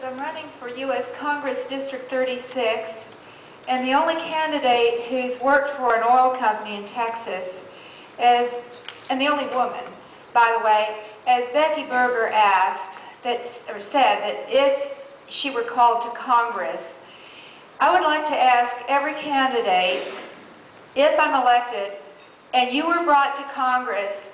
I'm running for U.S. Congress District 36, and the only candidate who's worked for an oil company in Texas is, and the only woman, by the way, as Becky Berger asked, said that if she were called to Congress, I would like to ask every candidate, if I'm elected and you were brought to Congress,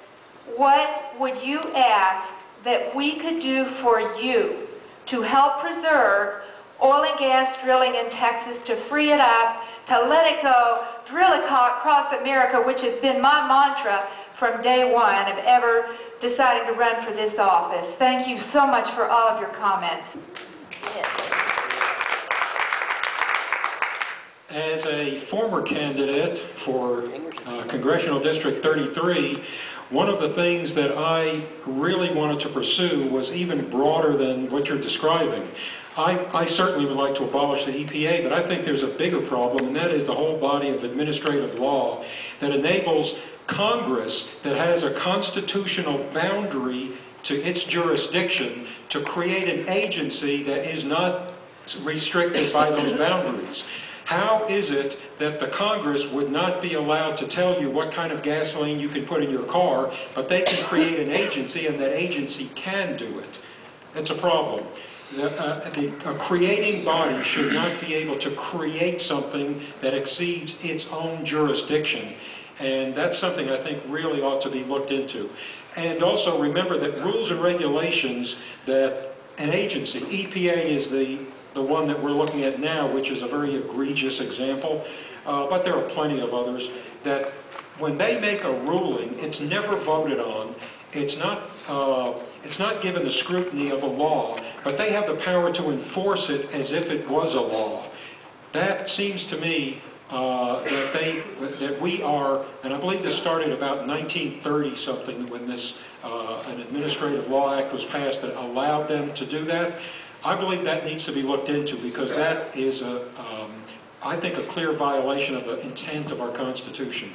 what would you ask that we could do for you to help preserve oil and gas drilling in Texas, to free it up, to let it go, drill it across America, which has been my mantra from day one of ever deciding to run for this office. Thank you so much for all of your comments. As a former candidate for Congressional District 33, one of the things that I really wanted to pursue was even broader than what you're describing. I certainly would like to abolish the EPA, but I think there's a bigger problem, and that is the whole body of administrative law that enables Congress, that has a constitutional boundary to its jurisdiction, to create an agency that is not restricted by those boundaries. How is it that the Congress would not be allowed to tell you what kind of gasoline you can put in your car, but they can create an agency and that agency can do it? That's a problem. A creating body should not be able to create something that exceeds its own jurisdiction. And that's something I think really ought to be looked into. And also remember that rules and regulations that an agency, EPA is the one that we're looking at now, which is a very egregious example, but there are plenty of others, that when they make a ruling, it's never voted on, it's not given the scrutiny of a law, but they have the power to enforce it as if it was a law. That seems to me that we are, and I believe this started about 1930 something when this an Administrative Law Act was passed that allowed them to do that. I believe that needs to be looked into, because that is I think a clear violation of the intent of our Constitution.